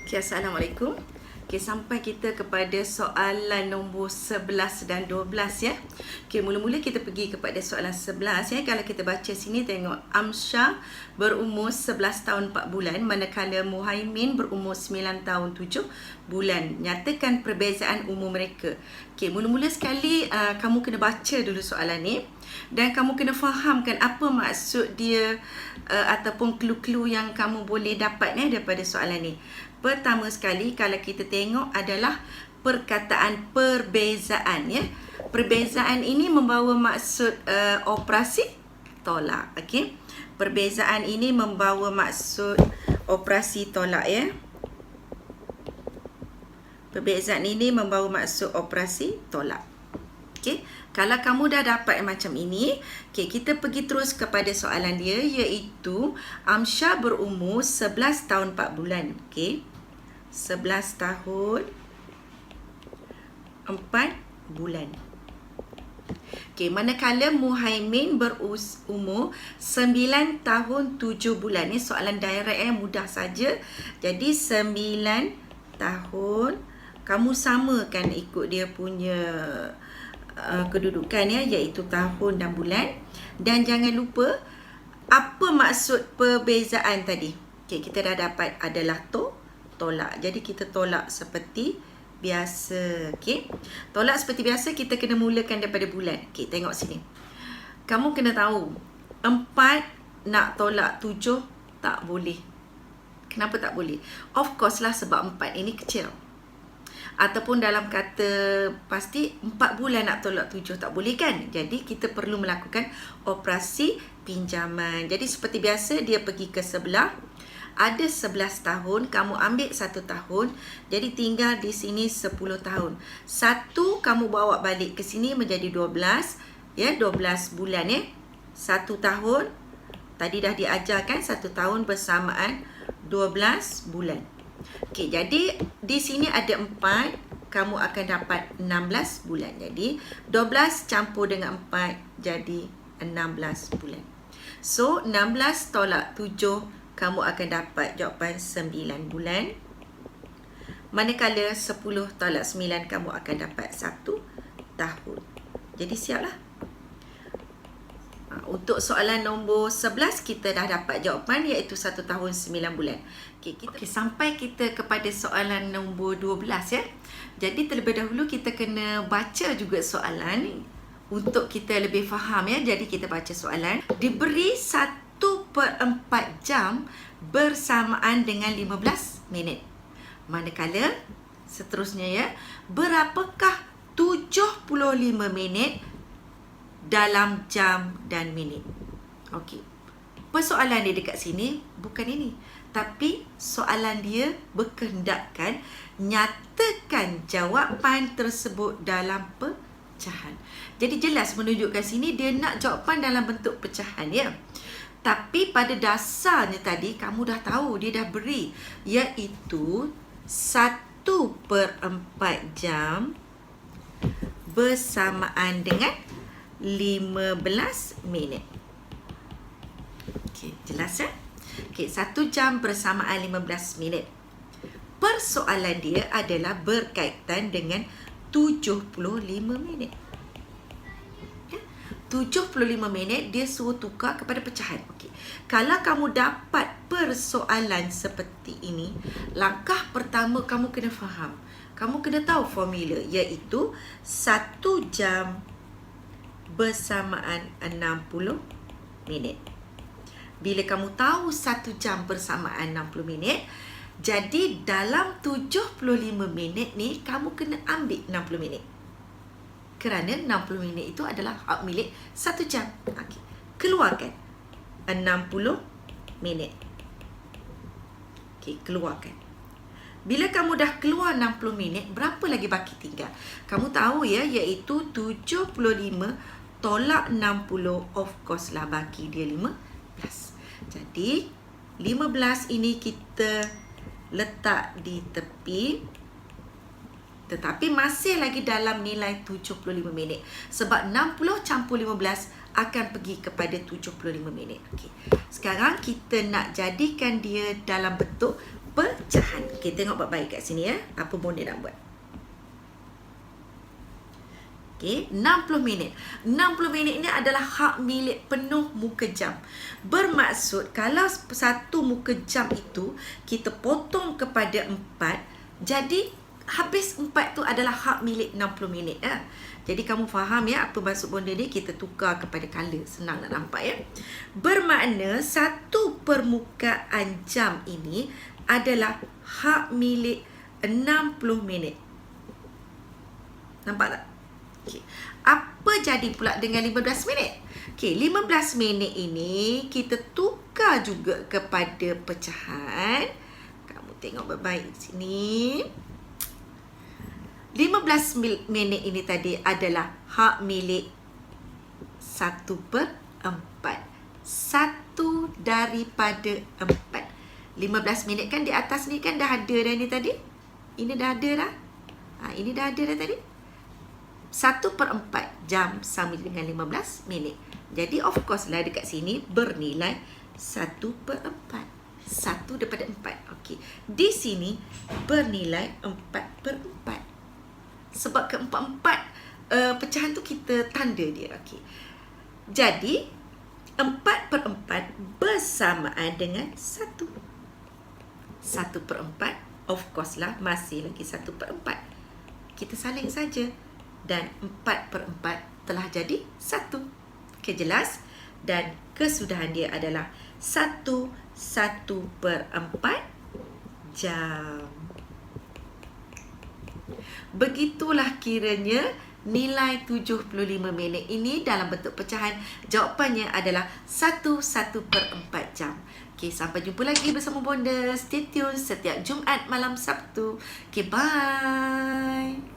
Okay, Assalamualaikum. Okay, sampai kita kepada soalan nombor 11 dan 12 ya. Okay, mula-mula kita pergi kepada soalan 11 ya. Kalau kita baca sini tengok Amsyah berumur 11 tahun 4 bulan manakala Muhaimin berumur 9 tahun 7 bulan. Nyatakan perbezaan umur mereka. Okay, mula-mula sekali kamu kena baca dulu soalan ni dan kamu kena fahamkan apa maksud dia ataupun clue-clue yang kamu boleh dapat daripada soalan ni. Pertama sekali kalau kita tengok adalah perkataan perbezaan ya. Perbezaan ini membawa maksud operasi tolak, okey. Perbezaan ini membawa maksud operasi tolak ya. Perbezaan ini membawa maksud operasi tolak. Okey, kalau kamu dah dapat macam ini, okey, kita pergi terus kepada soalan dia iaitu Amsyah berumur 11 tahun 4 bulan. Okey. 11 tahun 4 bulan. Okey, manakala Muhaimin berumur 9 tahun 7 bulan. Ni soalan direct mudah saja. Jadi 9 tahun kamu samakan ikut dia punya kedudukan ya, iaitu tahun dan bulan. Dan jangan lupa apa maksud perbezaan tadi. Okey, kita dah dapat adalah tolak. Jadi kita tolak seperti biasa. Okey. Tolak seperti biasa kita kena mulakan daripada bulan. Okey, tengok sini. Kamu kena tahu 4 nak tolak 7 tak boleh. Kenapa tak boleh? Of course lah sebab 4 ini kecil. Ataupun dalam kata pasti 4 bulan nak tolak 7 tak boleh kan? Jadi kita perlu melakukan operasi pinjaman. Jadi seperti biasa dia pergi ke sebelah. Ada 11 tahun, kamu ambil 1 tahun. Jadi tinggal di sini 10 tahun. 1 kamu bawa balik ke sini menjadi 12. Ya, 12 bulan ya. 1 tahun. Tadi dah diajarkan 1 tahun bersamaan 12 bulan. Okey, jadi di sini ada 4, kamu akan dapat 16 bulan. Jadi 12 campur dengan 4 jadi 16 bulan. So 16 tolak 7, kamu akan dapat jawapan 9 bulan. Manakala 10 tolak 9, kamu akan dapat 1 tahun. Jadi siaplah. Untuk soalan nombor 11 kita dah dapat jawapan iaitu 1 tahun 9 bulan. Okey, sampai kita kepada soalan nombor 12 ya. Jadi terlebih dahulu kita kena baca juga soalan untuk kita lebih faham ya. Jadi kita baca soalan. Diberi 1/4 jam bersamaan dengan 15 minit. Manakala seterusnya ya, berapakah 75 minit dalam jam dan minit? Okey. Persoalan dia dekat sini bukan ini, tapi soalan dia berkehendakkan nyatakan jawapan tersebut dalam pecahan. Jadi jelas menunjukkan sini dia nak jawapan dalam bentuk pecahan ya. Tapi pada dasarnya tadi kamu dah tahu dia dah beri iaitu 1/4 jam bersamaan dengan 15 minit. Okey, jelas ya? Okey, 1 jam bersamaan 15 minit. Persoalan dia adalah berkaitan dengan 75 minit. 75 minit dia suruh tukar kepada pecahan. Okey. Kalau kamu dapat persoalan seperti ini, langkah pertama kamu kena faham. Kamu kena tahu formula iaitu 1 jam bersamaan 60 minit. Bila kamu tahu 1 jam bersamaan 60 minit, jadi dalam 75 minit ni kamu kena ambil 60 minit. Kerana 60 minit itu adalah hak milik 1 jam. Okey. Keluarkan 60 minit. Okey, keluarkan. Bila kamu dah keluar 60 minit, berapa lagi baki tinggal? Kamu tahu ya, iaitu 75 tolak 60, of course lah baki dia 15. Jadi 15 ini kita letak di tepi. Tetapi masih lagi dalam nilai 75 minit. Sebab 60 campur 15 akan pergi kepada 75 minit. Okey. Sekarang kita nak jadikan dia dalam bentuk pecahan. Okey, tengok baik-baik kat sini ya. Apa bonda nak buat? Okey, 60 minit. 60 minit ini adalah hak milik penuh muka jam. Bermaksud kalau satu muka jam itu kita potong kepada 4, jadi habis 4 tu adalah hak milik 60 minit ya. Jadi kamu faham ya apa maksud bonda ni? Kita tukar kepada color. Senang nak nampak ya. Bermakna satu permukaan jam ini adalah hak milik 60 minit. Nampak tak? Okay. Apa jadi pula dengan 15 minit? Okey, 15 minit ini kita tukar juga kepada pecahan. Kamu tengok baik-baik di sini. 15 minit ini tadi adalah hak milik 1/4. 1 daripada 4. 15 minit kan di atas ni kan dah ada dah ni tadi. Ini dah ada dah. Ini dah ada dah tadi. 1/4 jam sama dengan 15 minit. Jadi of course lah dekat sini bernilai 1/4. 1 daripada 4. Okey. Di sini bernilai 4/4. Sebab keempat-empat pecahan tu kita tanda dia. Okey. Jadi 4/4 bersamaan dengan 1. 1/4 of course lah masih lagi 1/4. Kita saling saja. Dan 4/4 telah jadi 1. Okey, jelas? Dan kesudahan dia adalah 1/4 jam. Begitulah kiranya nilai 75 minit ini dalam bentuk pecahan. Jawapannya adalah 1/4 jam. Okey, sampai jumpa lagi bersama bonda. Stay tune setiap Jumaat malam Sabtu. Okey, bye.